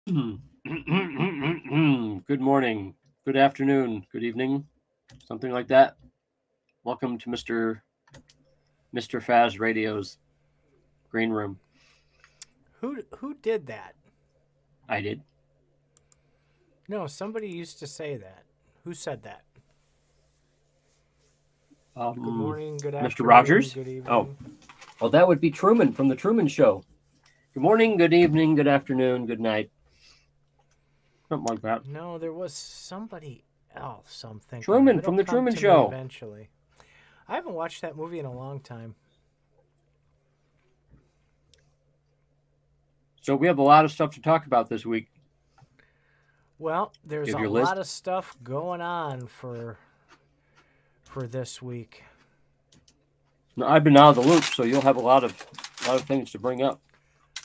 Good morning, good afternoon, good evening, something like that. Welcome to Mr. Faz Radio's Greenroom. Who did that? I did. No, somebody used to say that. Who said that? Good morning, good Mr. afternoon, Rogers. good Oh, evening. well, that would be Truman from the Truman Show. Good morning, good evening, good afternoon, good night, something like that. No, there was somebody else I'm thinking of. Truman It'll from the come Truman to me Show. eventually. I haven't watched that movie in a long time. So we have a lot of stuff to talk about this week. Well, there's You have a your lot list. of stuff going on for this week. Now, I've been out of the loop, so you'll have a lot of things to bring up.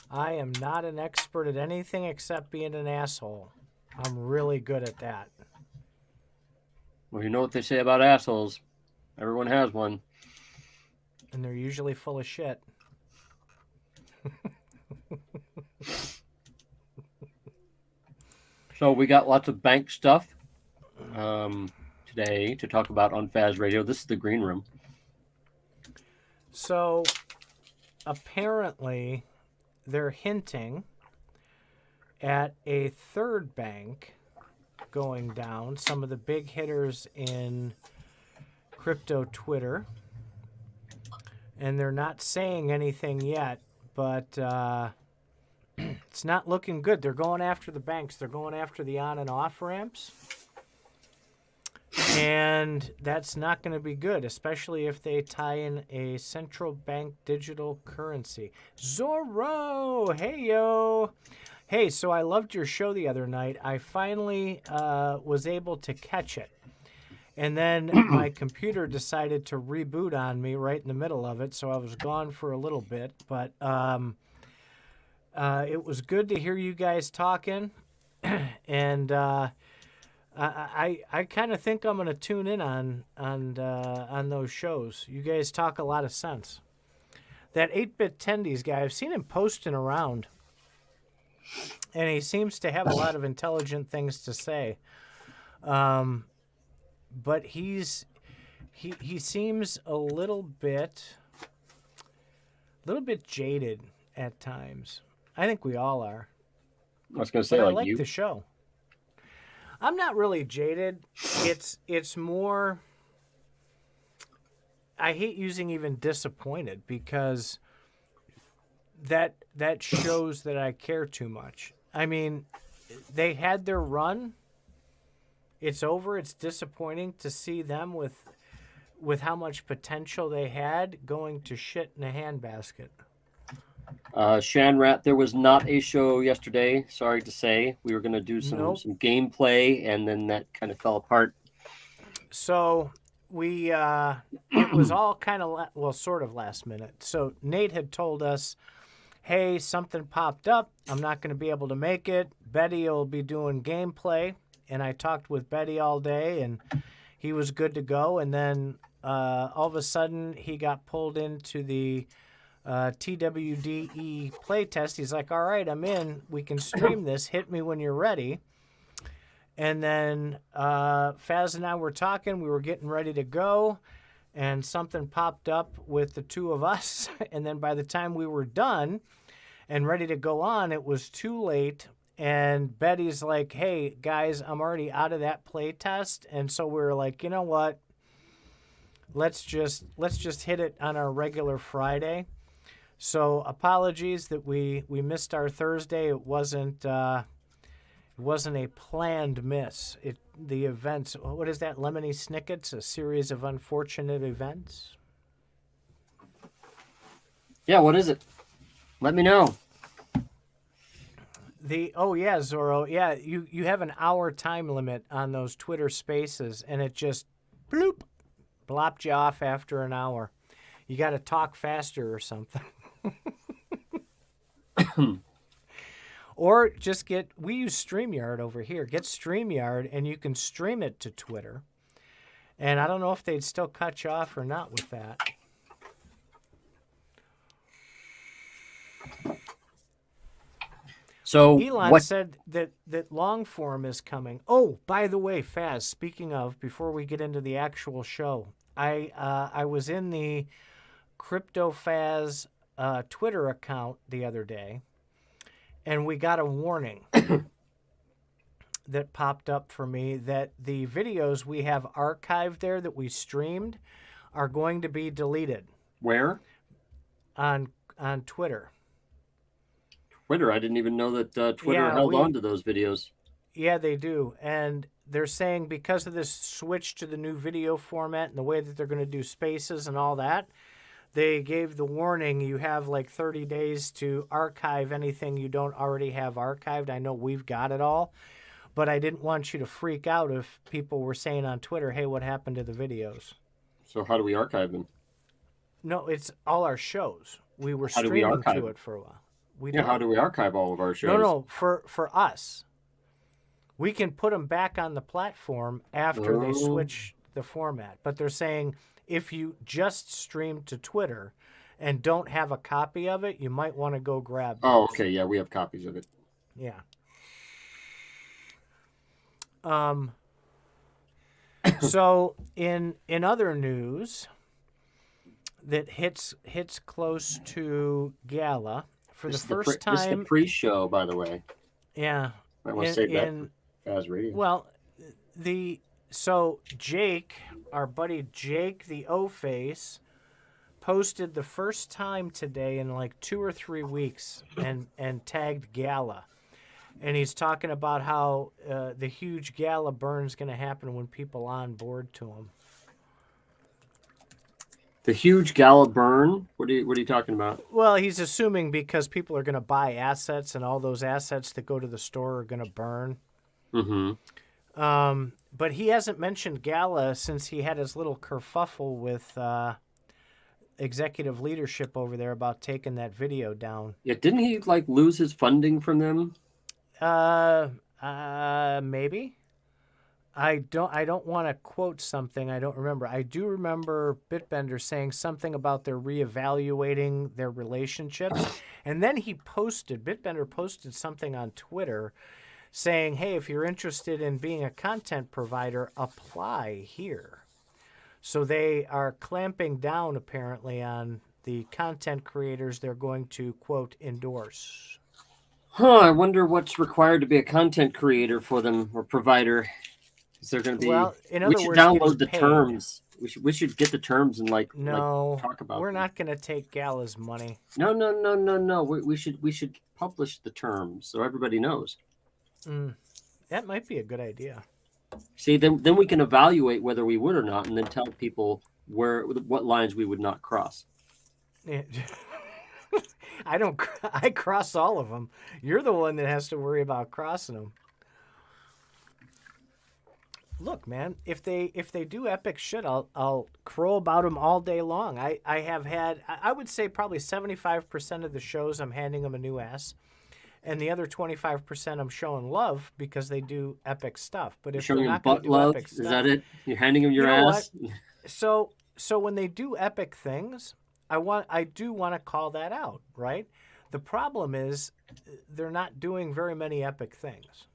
I am not an expert at anything except being an asshole. I'm really good at that. Well, you know what they say about assholes. Everyone has one. And they're usually full of shit. So we got lots of bank stuff today to talk about on Faz Radio. This is the Green Room. So apparently they're hinting at a third bank going down. Some of the big hitters in crypto Twitter. And they're not saying anything yet, but it's not looking good. They're going after the banks. They're going after the on and off ramps. And that's not going to be good, especially if they tie in a central bank digital currency. Zorro! Hey, yo! Hey, so I loved your show the other night. I finally was able to catch it. And then my computer decided to reboot on me right in the middle of it, so I was gone for a little bit. But it was good to hear you guys talking. And I kind of think I'm going to tune in on those shows. You guys talk a lot of sense. That 8-Bit Tendies guy, I've seen him posting around, and he seems to have a lot of intelligent things to say. But he seems a little bit jaded at times. I think we all are. I was going to say, But I like like you. the show. I'm not really jaded. It's more. I hate using even disappointed because that shows that I care too much. I mean, they had their run. It's over. It's disappointing to see them with how much potential they had going to shit in a handbasket. Shanrat, there was not a show yesterday. Sorry to say, we were going to do some gameplay, and then that kind of fell apart. So we it was all kind of sort of last minute. So Nate had told us, "Hey, something popped up. I'm not going to be able to make it. Betty will be doing gameplay." And I talked with Betty all day, and he was good to go. And then all of a sudden, he got pulled into the TWDE playtest. He's like, all right, I'm in. We can stream this. Hit me when you're ready. And then Faz and I were talking. We were getting ready to go. And something popped up with the two of us. And then by the time we were done and ready to go on, it was too late. And Betty's like, hey, guys, I'm already out of that play test. And so we were like, you know what? Let's just hit it on our regular Friday. So apologies that we missed our Thursday. It wasn't a planned miss. The events, what is that, Lemony Snicket's, a series of unfortunate events? Yeah, what is it? Let me know. Zorro. Yeah, you have an hour time limit on those Twitter Spaces, and it just blopped you off after an hour. You got to talk faster or something. Or just we use StreamYard over here. Get StreamYard, and you can stream it to Twitter. And I don't know if they'd still cut you off or not with that. So Elon what? said that long form is coming. Oh, by the way, Faz, speaking of, before we get into the actual show, I was in the CryptoFaz Twitter account the other day, and we got a warning that popped up for me that the videos we have archived there that we streamed are going to be deleted Where? on Twitter. Twitter. I didn't even know that Twitter Yeah, held on to those videos. Yeah, they do. And they're saying because of this switch to the new video format and the way that they're going to do spaces and all that, they gave the warning you have like 30 days to archive anything you don't already have archived. I know we've got it all, but I didn't want you to freak out if people were saying on Twitter, hey, what happened to the videos? So how do we archive them? No, it's all our shows. We were How do we streaming archive to it for a while. Yeah, how do we archive all of our shows? No, for us. We can put them back on the platform after they switch the format. But they're saying if you just stream to Twitter and don't have a copy of it, you might want to go grab those. Oh, okay. Yeah, we have copies of it. Yeah. So in other news that hits close to Gala for the first time. This is the pre-show, by the way. Yeah. I want to save that for Faz Radio. Well, so Jake, our buddy Jake the O-Face, posted the first time today in like 2 or 3 weeks and tagged Gala. And he's talking about how the huge Gala burn's going to happen when people on board to him. The huge Gala burn? What are you talking about? Well, he's assuming because people are going to buy assets and all those assets that go to the store are going to burn. Mm-hmm. But he hasn't mentioned Gala since he had his little kerfuffle with executive leadership over there about taking that video down. Yeah, didn't he like lose his funding from them? Maybe. I don't want to quote something I don't remember. I do remember Bitbender saying something about they're reevaluating their relationships. And then Bitbender posted something on Twitter saying, hey, if you're interested in being a content provider, apply here. So they are clamping down apparently on the content creators they're going to, quote, endorse. I wonder what's required to be a content creator for them or provider. Is there going to be? Well, in other we should words, download the paid. terms. We should get the terms and talk about. We're them. not going to take Gala's money. No. We should publish the terms so everybody knows. That might be a good idea. See, then we can evaluate whether we would or not, and then tell people what lines we would not cross. Yeah. I cross all of them. You're the one that has to worry about crossing them. Look, man, if they do epic shit, I'll crow about them all day long. I have had, I would say probably 75% of the shows I'm handing them a new ass, and the other 25% I'm showing love because they do epic stuff. But if you're they're showing not going to do love, epic stuff, is that it? You're handing them your ass. So when they do epic things, I do want to call that out, right? The problem is they're not doing very many epic things.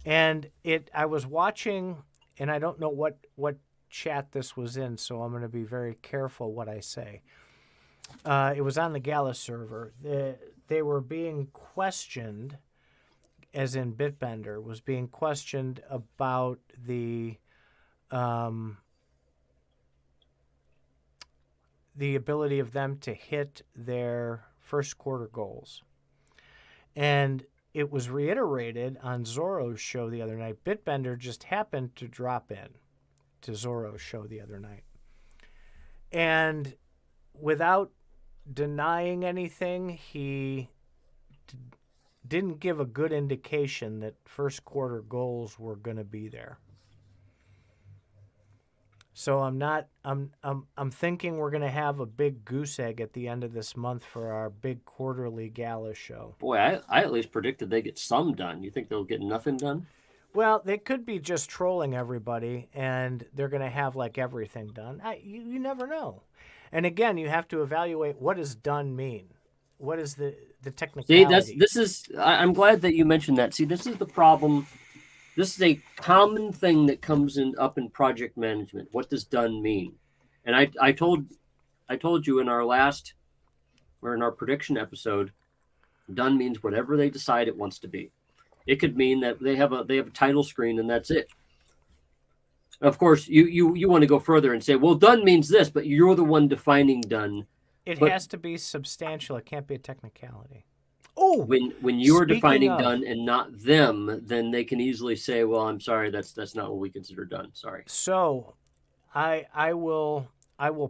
And I was watching, and I don't know what chat this was in, so I'm going to be very careful what I say. It was on the Gala server. They were being questioned, as in Bitbender, was being questioned about the ability of them to hit their first quarter goals. And it was reiterated on Zorro's show the other night. Bitbender just happened to drop in to Zorro's show the other night. And without denying anything, he didn't give a good indication that first quarter goals were going to be there. So I'm thinking we're going to have a big goose egg at the end of this month for our big quarterly Gala show. Boy, I at least predicted they get some done. You think they'll get nothing done? Well, they could be just trolling everybody, and they're going to have like everything done. You never know. And again, you have to evaluate what does done mean. what is the See, technicality? I'm glad that you mentioned that. See, this is the problem. This is a common thing that comes up in project management. What does done mean? And I told you in our prediction episode, done means whatever they decide it wants to be. It could mean that they have a title screen and that's it. Of course, you want to go further and say, well, done means this, but you're the one defining done. It But has to be substantial. It can't be a technicality. Oh, when you're speaking defining of, done and not them, then they can easily say, well, I'm sorry, that's not what we consider done. Sorry. so I will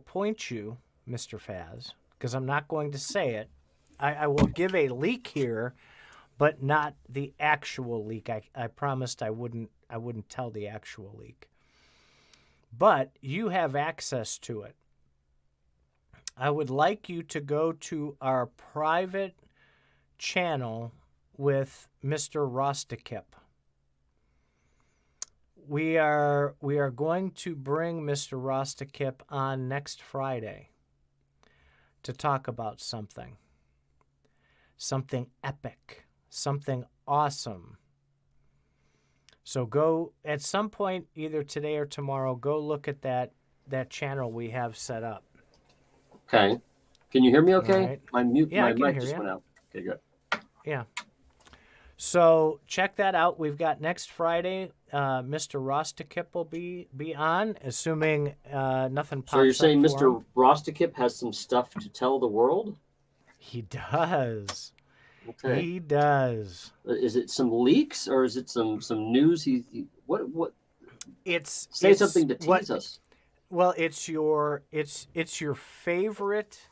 point you, Mr. Faz, because I'm not going to say it. I will give a leak here, but not the actual leak. I promised I wouldn't tell the actual leak. But you have access to it. I would like you to go to our private channel with Mr. Rostakip. We are going to bring Mr. Rostakip on next Friday to talk about something epic, something awesome. So go at some point, either today or tomorrow, go look at that channel we have set up. Okay. Can you hear me okay? Right. My I can mic hear just you. went out. Okay, good. Yeah. So check that out. We've got next Friday. Mr. Rostakip will be on, assuming nothing pops up. So you're saying for Mr. him. Rostakip has some stuff to tell the world? He does. Okay. He does. Is it some leaks or is it some news? What? It's Something to tease us. Well, it's your favorite.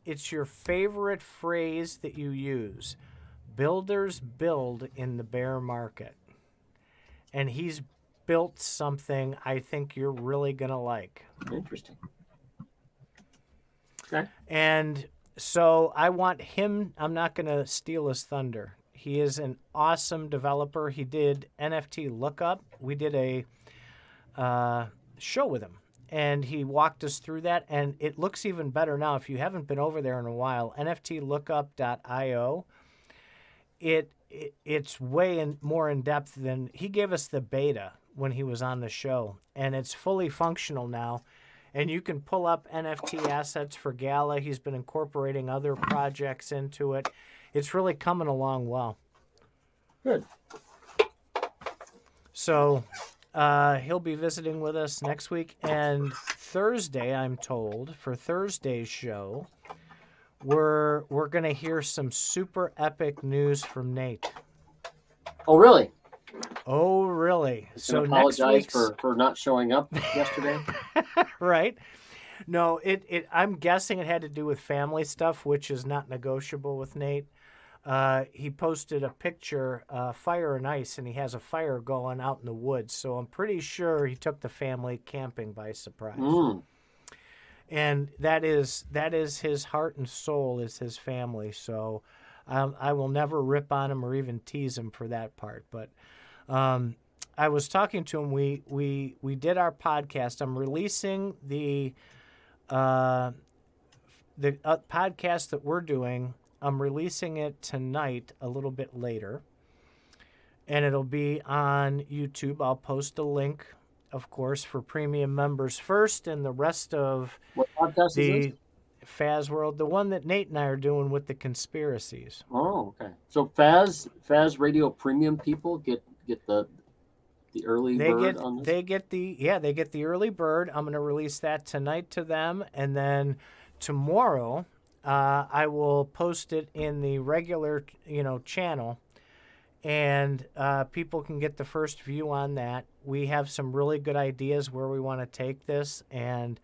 It's your favorite phrase that you use. Builders build in the bear market. And he's built something I think you're really going to like. Interesting. Okay. And so I want him, I'm not going to steal his thunder. He is an awesome developer. He did NFT Lookup. We did a show with him. And he walked us through that, and it looks even better now. If you haven't been over there in a while, nftlookup.io, it's way more in depth than he gave us the beta when he was on the show, and it's fully functional now. And you can pull up NFT assets for Gala. He's been incorporating other projects into it. It's really coming along well. Good. So he'll be visiting with us next week. And Thursday, I'm told, for Thursday's show, we're going to hear some super epic news from Nate. Oh, really? Oh, really? So apologize for not showing up yesterday. Right? No, I'm guessing it had to do with family stuff, which is not negotiable with Nate. He posted a picture, fire and ice, and he has a fire going out in the woods. So I'm pretty sure he took the family camping by surprise. Mm. And that is his heart and soul is his family. So I will never rip on him or even tease him for that part. But I was talking to him. We did our podcast. I'm releasing the podcast that we're doing. I'm releasing it tonight, a little bit later, and it'll be on YouTube. I'll post a link, of course, for premium members first, and the rest of what podcast the is this? Faz World, the one that Nate and I are doing with the conspiracies. Oh, okay. So Faz Radio Premium people get the early bird on this? They get the early bird. I'm going to release that tonight to them, and then tomorrow I will post it in the regular channel, and people can get the first view on that. We have some really good ideas where we want to take this, and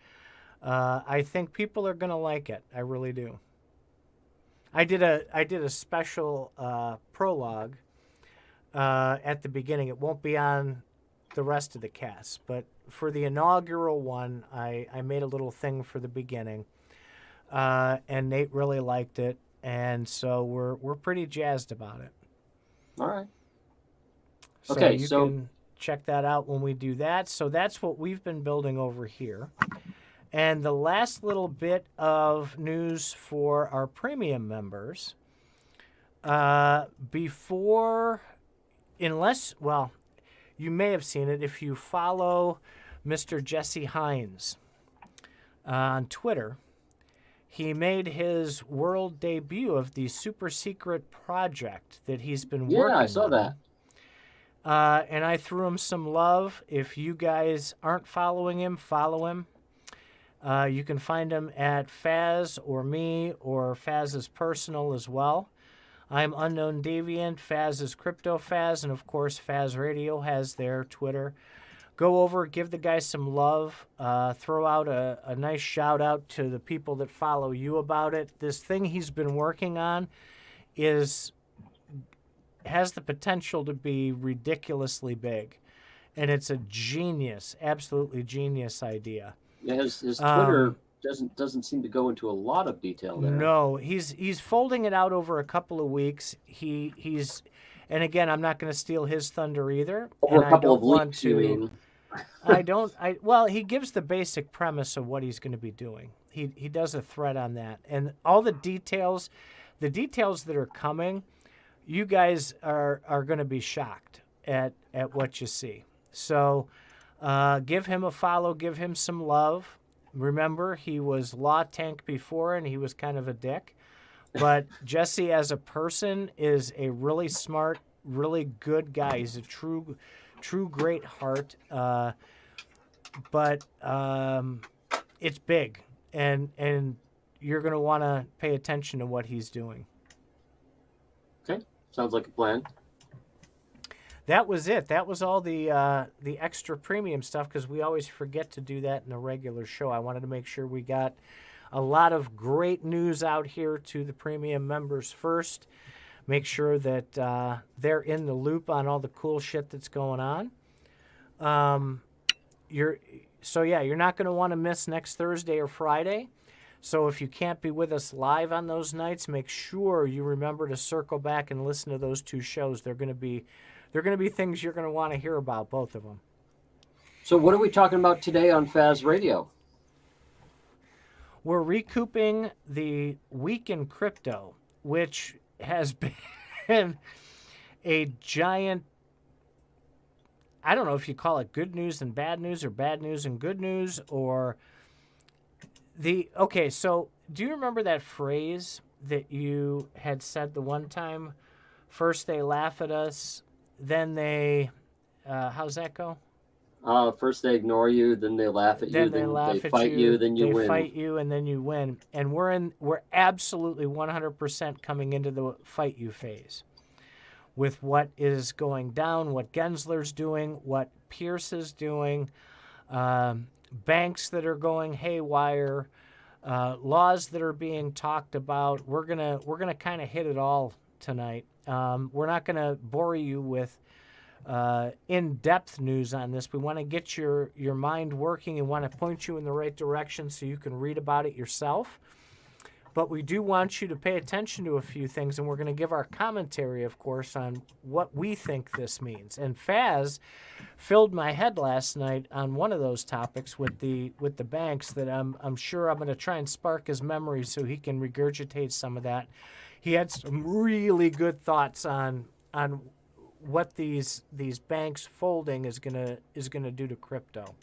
I think people are going to like it. I really do. I did a special prologue at the beginning. It won't be on the rest of the cast, but for the inaugural one, I made a little thing for the beginning, and Nate really liked it, and so we're pretty jazzed about it. All right. So okay, you can check that out when we do that. So that's what we've been building over here. And the last little bit of news for our premium members, you may have seen it if you follow Mr. Jesse Hines on Twitter. He made his world debut of the super secret project that he's been working on. Yeah, I saw that. And I threw him some love. If you guys aren't following him, follow him. You can find him at Faz or me, or Faz's personal as well. I'm Unknown Deviant. Faz is CryptoFaz, and of course, Faz Radio has their Twitter. Go over, give the guy some love. Throw out a nice shout out to the people that follow you about it. This thing he's been working on has the potential to be ridiculously big, and it's a genius, absolutely genius idea. Yeah, his Twitter doesn't seem to go into a lot of detail there. No, he's folding it out over a couple of weeks. He's, and again, I'm not going to steal his thunder either. Over a couple of weeks, you mean? Well, he gives the basic premise of what he's going to be doing. He does a thread on that, and all the details that are coming, you guys are going to be shocked at what you see. So give him a follow, give him some love. Remember, he was Law Tank before, and he was kind of a dick. But Jesse, as a person, is a really smart, really good guy. He's a true great heart. But it's big, and you're going to want to pay attention to what he's doing. Okay, sounds like a plan. That was it. That was all the extra premium stuff, because we always forget to do that in the regular show. I wanted to make sure we got a lot of great news out here to the premium members first. Make sure that they're in the loop on all the cool shit that's going on. You're not going to want to miss next Thursday or Friday. So if you can't be with us live on those nights, make sure you remember to circle back and listen to those two shows. They're going to be things you're going to want to hear about, both of them. So what are we talking about today on Faz Radio? We're recouping the week in crypto, which has been a giant, I don't know if you call it good news and bad news, or bad news and good news, or so do you remember that phrase that you had said the one time? First they laugh at us, then they, how's that go? First they ignore you, then they laugh at you, then they fight you, then you win. They fight you, and then you win. And we're absolutely 100% coming into the fight you phase with what is going down, what Gensler's doing, what Pierce is doing, banks that are going haywire, laws that are being talked about. We're gonna kind of hit it all tonight. We're not gonna bore you with in-depth news on this. We want to get your mind working and want to point you in the right direction so you can read about it yourself. But we do want you to pay attention to a few things, and we're going to give our commentary, of course, on what we think this means. And Faz filled my head last night on one of those topics with the banks that I'm sure I'm going to try and spark his memory so he can regurgitate some of that. He had some really good thoughts on what these banks folding is gonna do to crypto.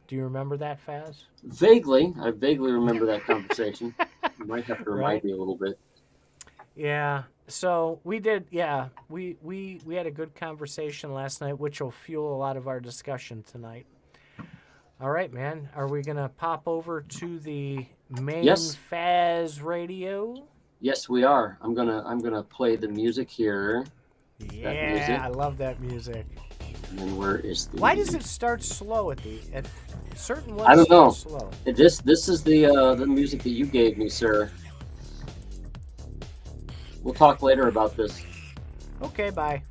Do you remember that, Faz? Vaguely. I vaguely remember that conversation. You might have to remind me a little bit. Yeah. So we did. Yeah. We had a good conversation last night, which will fuel a lot of our discussion tonight. All right, man. Are we gonna pop over to the main Faz Radio? Yes, we are. I'm gonna play the music here. Yeah, I love that music. And then where is the? Why does it start slow at certain ones? I don't know. Slow. This is the music that you gave me, sir. We'll talk later about this. Okay, bye.